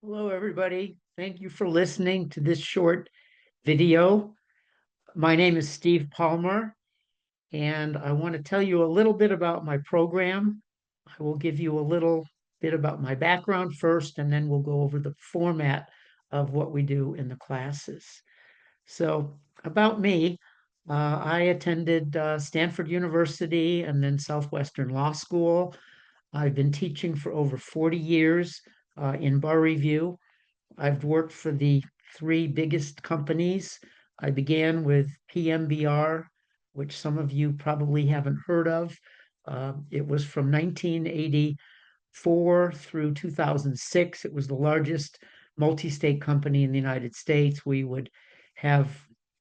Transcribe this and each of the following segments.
Hello, everybody. Thank you for listening to this short video. My name is Steve Palmer, and I want to tell you a little bit about my program. I will give you a little bit about my background first, and then we'll go over the format of what we do in the classes. So, about me, I attended Stanford University and then Southwestern Law School. I've been teaching for over 40 years in bar review. I've worked for the three biggest companies. I began with PMBR, which some of you probably haven't heard of. It was from 1984 through 2006. It was the largest multi-state company in the United States. We would have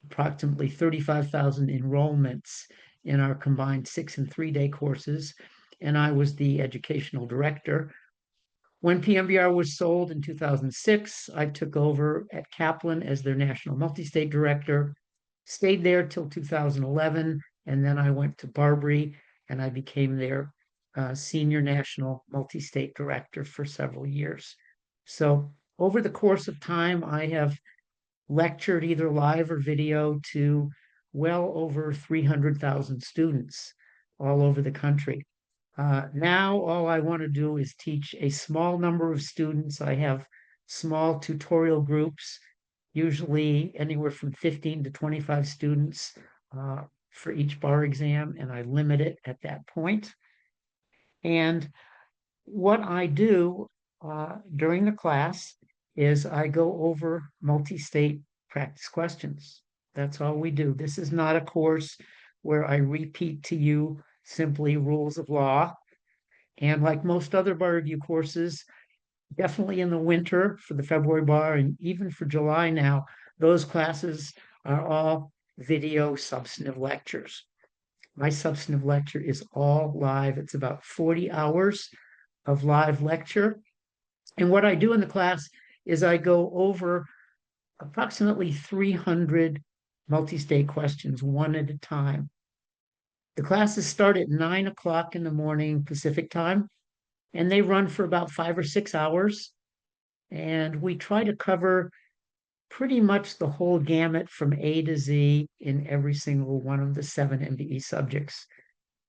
approximately 35,000 enrollments in our combined 6 and 3 day courses. And I was the educational director. When PMBR was sold in 2006, I took over at Kaplan as their national multi-state director, stayed there till 2011, and then I went to Barbary and I became their senior national multi-state director for several years. So over the course of time, I have lectured either live or video to well over 300,000 students all over the country. Now, all I want to do is teach a small number of students. I have small tutorial groups, usually anywhere from 15 to 25 students for each bar exam, and I limit it at that point. And what I do during the class is I go over multi-state practice questions. That's all we do. This is not a course where I repeat to you simply rules of law. And like most other bar review courses, definitely in the winter for the February bar and even for July now, those classes are all video substantive lectures. My substantive lecture is all live. It's about 40 hours of live lecture. And what I do in the class is I go over approximately 300 multi-state questions, one at a time. The classes start at 9 o'clock in the morning Pacific time, and they run for about 5 or 6 hours. And we try to cover pretty much the whole gamut from A to Z in every single one of the 7 MBE subjects.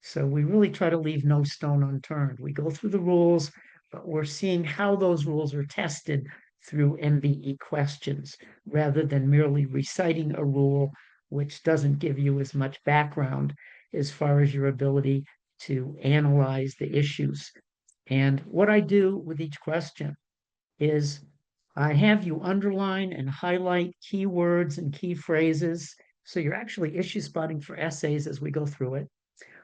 So we really try to leave no stone unturned. We go through the rules, but we're seeing how those rules are tested through MBE questions rather than merely reciting a rule, which doesn't give you as much background as far as your ability to analyze the issues. And what I do with each question is I have you underline and highlight keywords and key phrases. So you're actually issue spotting for essays as we go through it.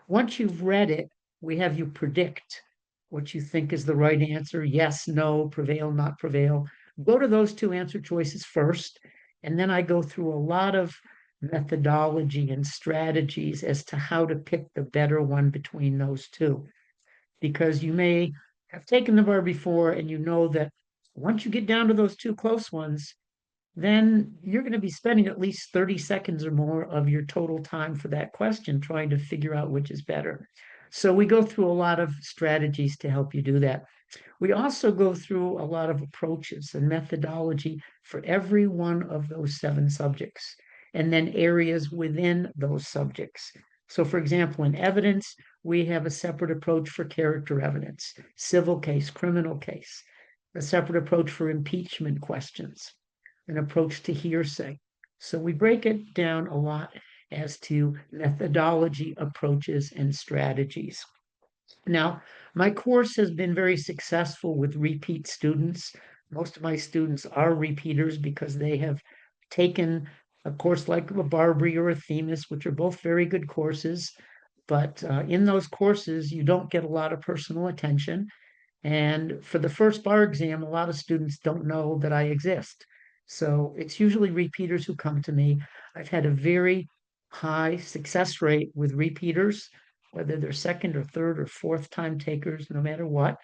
Once you've read it, we have you predict what you think is the right answer. Yes, no, prevail, not prevail. Go to those two answer choices first. And then I go through a lot of methodology and strategies as to how to pick the better one between those two. Because you may have taken the bar before and you know that once you get down to those two close ones, then you're going to be spending at least 30 seconds or more of your total time for that question trying to figure out which is better. So we go through a lot of strategies to help you do that. We also go through a lot of approaches and methodology for every one of those 7 subjects, and then areas within those subjects. So, for example, in evidence, we have a separate approach for character evidence, civil case, criminal case, a separate approach for impeachment questions, an approach to hearsay. So we break it down a lot as to methodology, approaches, and strategies. Now, my course has been very successful with repeat students. Most of my students are repeaters because they have taken a course like a Barbary or a Themis, which are both very good courses. But in those courses, you don't get a lot of personal attention. And for the first bar exam, a lot of students don't know that I exist. So it's usually repeaters who come to me. I've had a very high success rate with repeaters, whether they're second or third or fourth time takers, no matter what.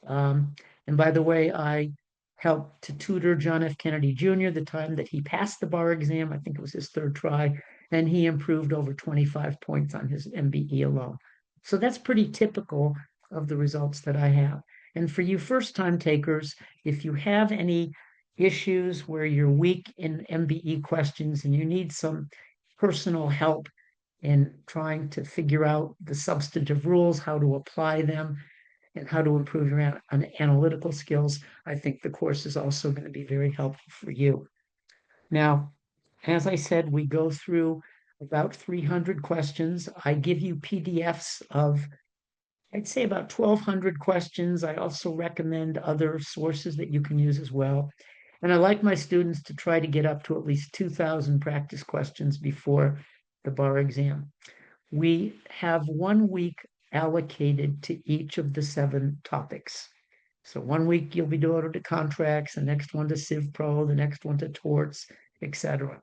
Um, and by the way, I helped to tutor John F. Kennedy Jr. the time that he passed the bar exam. I think it was his third try, and he improved over 25 points on his MBE alone. So that's pretty typical of the results that I have. And for you first-time takers, if you have any issues where you're weak in MBE questions and you need some personal help in trying to figure out the substantive rules, how to apply them, and how to improve your analytical skills, I think the course is also going to be very helpful for you. Now, as I said, we go through about 300 questions. I give you PDFs of, I'd say, about 1,200 questions. I also recommend other sources that you can use as well. And I like my students to try to get up to at least 2,000 practice questions before the bar exam. We have 1 week allocated to each of the 7 topics. So 1 week you'll be devoted to contracts, the next one to Civ Pro, the next one to torts, etc.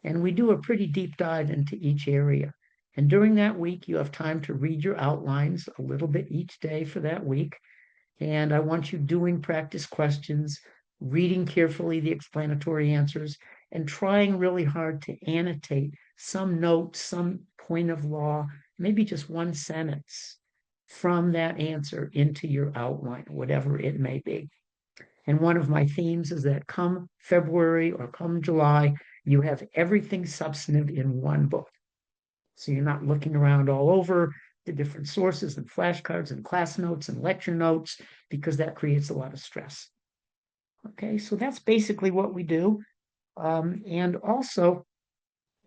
And we do a pretty deep dive into each area. And during that week, you have time to read your outlines a little bit each day for that week. And I want you doing practice questions, reading carefully the explanatory answers, and trying really hard to annotate some note, some point of law, maybe just one sentence from that answer into your outline, whatever it may be. And one of my themes is that come February or come July, you have everything substantive in one book. So you're not looking around all over the different sources and flashcards and class notes and lecture notes, because that creates a lot of stress. Okay, so that's basically what we do. And also,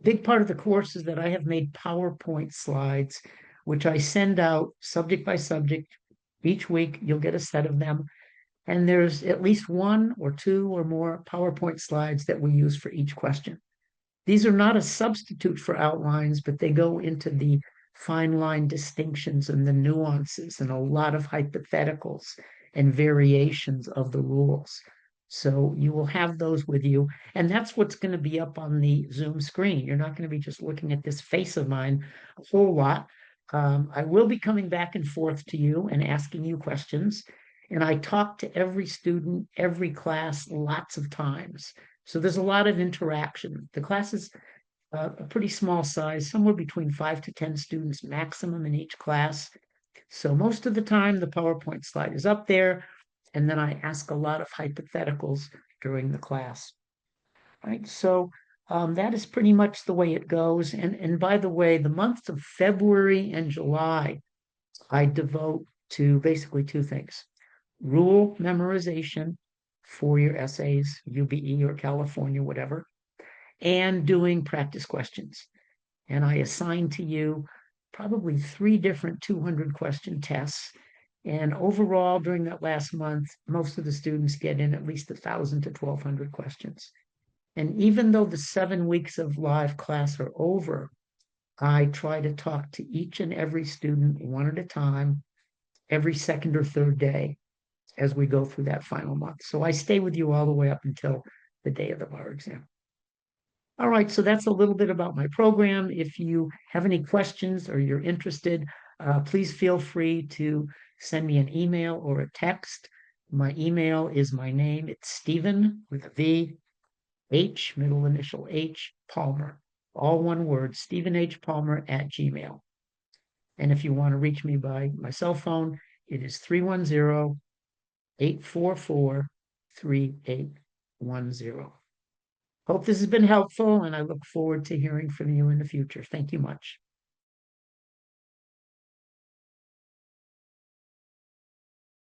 big part of the course is that I have made PowerPoint slides, which I send out subject by subject. Each week, you'll get a set of them. And there's at least 1 or 2 or more PowerPoint slides that we use for each question. These are not a substitute for outlines, but they go into the fine line distinctions and the nuances and a lot of hypotheticals and variations of the rules. So you will have those with you. And that's what's going to be up on the Zoom screen. You're not going to be just looking at this face of mine a whole lot. I will be coming back and forth to you and asking you questions. And I talk to every student, every class, lots of times. So there's a lot of interaction. The class is a pretty small size, somewhere between 5 to 10 students maximum in each class. So most of the time, the PowerPoint slide is up there, and then I ask a lot of hypotheticals during the class. Right, so that is pretty much the way it goes. And by the way, the months of February and July, I devote to basically 2 things: rule memorization for your essays, UBE or California, whatever, and doing practice questions. And I assign to you probably 3 different 200 question tests. And overall, during that last month, most of the students get in at least 1,000 to 1,200 questions. And even though the 7 weeks of live class are over, I try to talk to each and every student one at a time, every second or third day as we go through that final month. So I stay with you all the way up until the day of the bar exam. All right, so that's a little bit about my program. If you have any questions or you're interested, please feel free to send me an email or a text. My email is my name. It's Stephen with a V, H, middle initial H, Palmer. All one word, Stephen H. Palmer at Gmail. And if you want to reach me by my cell phone, it is 310-844-3810. Hope this has been helpful, and I look forward to hearing from you in the future. Thank you much.